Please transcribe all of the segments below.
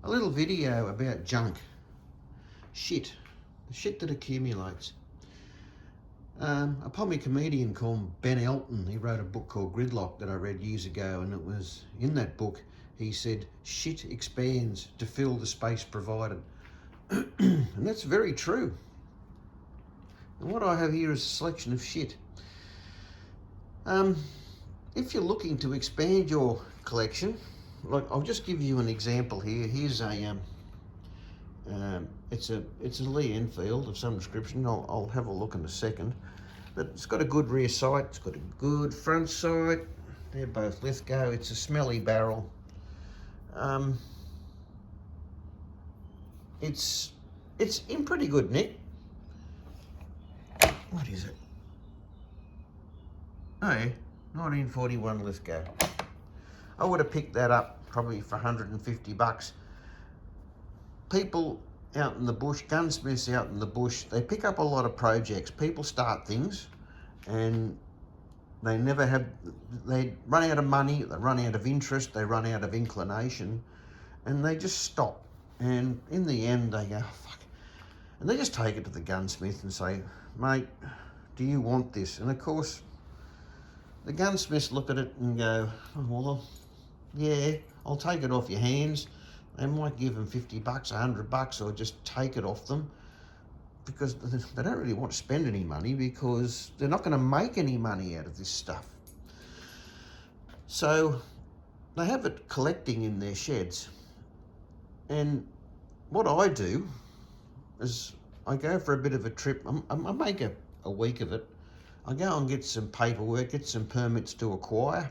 a little video about junk, shit, the shit that accumulates. A pommy comedian called Ben Elton, he wrote a book called Gridlock that I read years ago, and it was in that book he said shit expands to fill the space provided. And that's very true. And what I have here is a selection of shit. If you're looking to expand your collection, like I'll just give you an example here. Here's a it's a Lee Enfield of some description. I'll have a look in a second. But it's got a good rear sight. It's got a good front sight. They're both Lithgow. It's a SMLE barrel. It's in pretty good nick. What is it? Oh, yeah, 1941 Lithgow. I would have picked that up probably for 150 bucks. People out in the bush, gunsmiths out in the bush, they pick up a lot of projects. People start things and they never have, they run out of money, they run out of interest, they run out of inclination, and they just stop. And in the end they go, oh, fuck. And they just take it to the gunsmith and say, mate, do you want this? And of course, the gunsmiths look at it and go, oh, well, yeah, I'll take it off your hands. They might give them 50 bucks, 100 bucks, or just take it off them, because they don't really want to spend any money because they're not going to make any money out of this stuff. So they have it collecting in their sheds. And what I do is I go for a bit of a trip. I make a week of it. I go and get some paperwork, get some permits to acquire,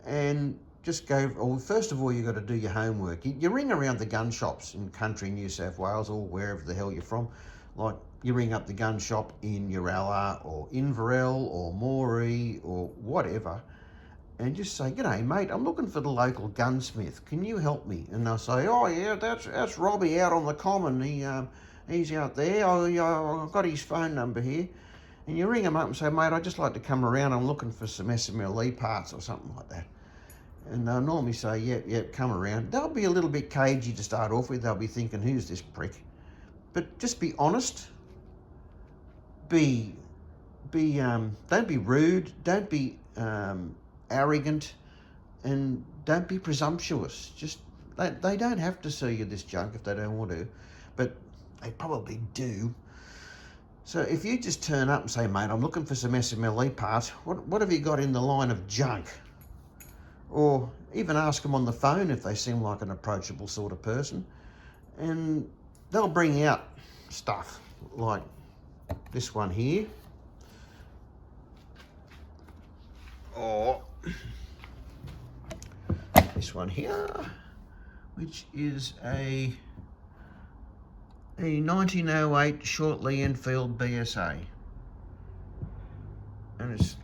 and just go, well, first of all, you've got to do your homework. You ring around the gun shops in country New South Wales or wherever the hell you're from. Like you ring up the gun shop in Uralla or Inverell or Moree or whatever, and just say, g'day mate, I'm looking for the local gunsmith. Can you help me? And they'll say, oh yeah, that's Robbie out on the common. He's out there. I've got his phone number here. And you ring him up and say, mate, I'd just like to come around. I'm looking for some SMLE parts or something like that. And they'll normally say, yep, come around. They'll be a little bit cagey to start off with. They'll be thinking, who's this prick? But just be honest. Don't be rude. Don't be arrogant, and don't be presumptuous. Just they don't have to sell you this junk if they don't want to, but they probably do. So if you just turn up and say, mate, I'm looking for some SMLE parts, what have you got in the line of junk? Or even ask them on the phone if they seem like an approachable sort of person, and they'll bring out stuff like this one here, or this one here, which is a 1908 short Lee Enfield BSA, and it's,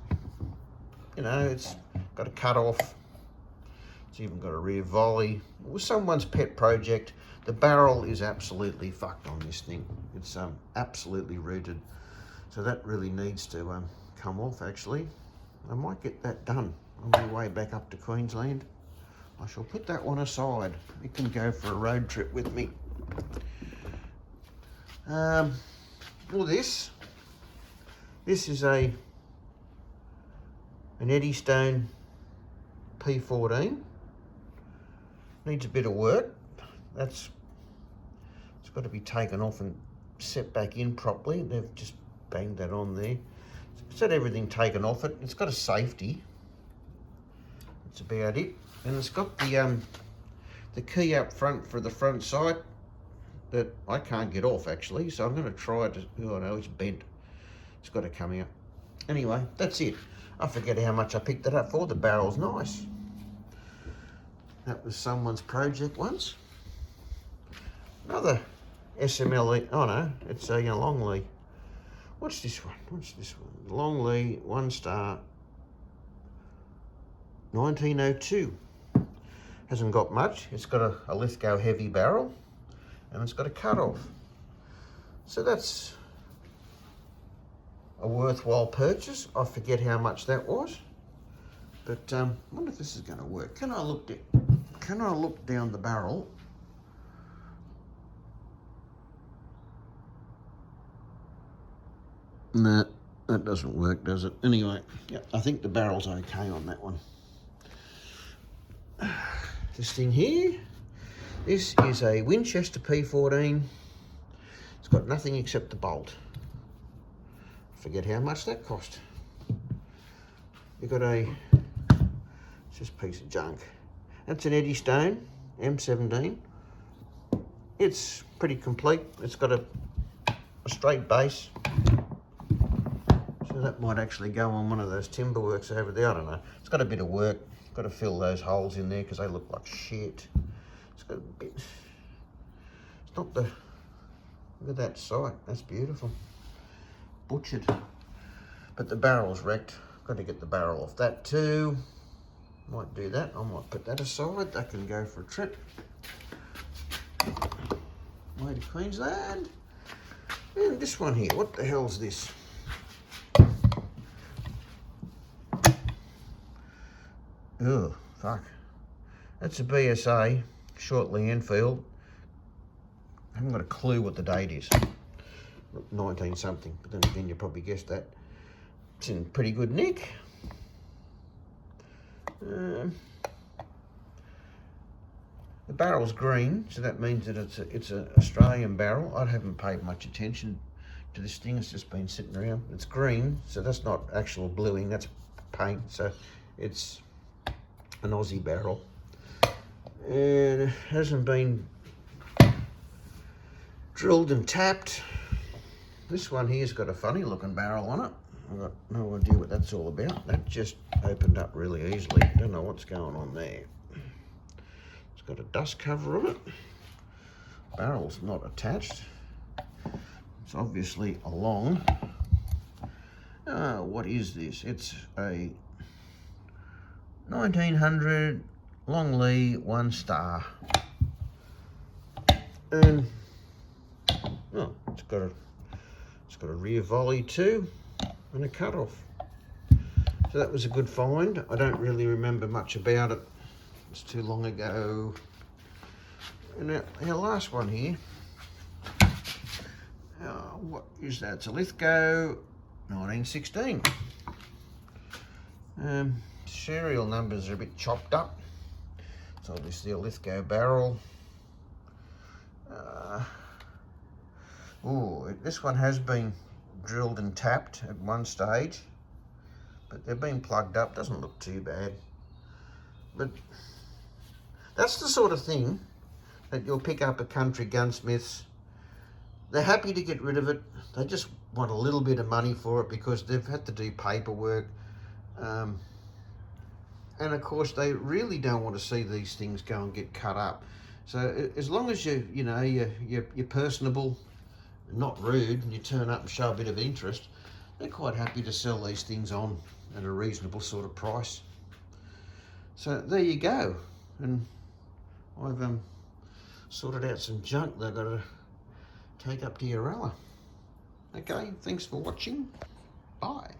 you know, it's got a cut off. It's even got a rear volley. It was someone's pet project. The barrel is absolutely fucked on this thing. It's absolutely rooted. So that really needs to come off, actually. I might get that done on my way back up to Queensland. I shall put that one aside. It can go for a road trip with me. Well, this is an Eddystone P14. Needs a bit of work. It's got to be taken off and set back in properly. They've just banged that on there. Set everything taken off it. It's got a safety. That's about it. And it's got the key up front for the front sight that I can't get off actually. So I'm going to try to. Oh no, it's bent. It's got to come out. Anyway, that's it. I forget how much I picked it up for. The barrel's nice. That was someone's project once. Another SMLE. Oh no, it's a long Lee. What's this one? Long Lee, 1 star, 1902. Hasn't got much. It's got a Lithgow heavy barrel, and it's got a cut off. So that's a worthwhile purchase. I forget how much that was, but I wonder if this is going to work. Can I look down the barrel No, that doesn't work, does it? Anyway, yeah, I think the barrel's okay on that one. This thing here, this is a Winchester P14. It's got nothing except the bolt. Forget how much that cost. You've got it's just a piece of junk. That's an Eddystone M17. It's pretty complete. It's got a straight base. So that might actually go on one of those timber works over there. I don't know. It's got a bit of work. Got to fill those holes in there because they look like shit. It's got a bit. It's not the. Look at that sight. That's beautiful. Butchered. But the barrel's wrecked. Got to get the barrel off that too. Might do that. I might put that aside. That can go for a trip. Way to Queensland. And this one here. What the hell's this? Oh, fuck. That's a BSA, Shortly Enfield. I haven't got a clue what the date is. 19 something, but then again you probably guessed that. It's in pretty good nick. The barrel's green, so that means that it's an Australian barrel. I haven't paid much attention to this thing. It's just been sitting around. It's green, so that's not actual bluing, that's paint. So it's an Aussie barrel. And it hasn't been drilled and tapped. This one here's got a funny looking barrel on it. I've got no idea what that's all about. That just opened up really easily. Don't know what's going on there. It's got a dust cover on it. Barrel's not attached. It's obviously a long. What is this? It's a 1900 Long Lee 1 star. And oh, it's got a rear volley too, and a cut-off. So that was a good find. I don't really remember much about it. It's too long ago. And our last one here. What is that? It's a Lithgow 1916. Serial numbers are a bit chopped up. It's obviously a Lithgow barrel. This one has been drilled and tapped at one stage, but they've been plugged up. Doesn't look too bad. But that's the sort of thing that you'll pick up at country gunsmiths. They're happy to get rid of it. They just want a little bit of money for it because they've had to do paperwork. And of course, they really don't want to see these things go and get cut up. So as long as you're personable, not rude, and you turn up and show a bit of interest, they're quite happy to sell these things on at a reasonable sort of price. So there you go. And I've sorted out some junk that I've got to take up to Uralla. Okay, thanks for watching. Bye.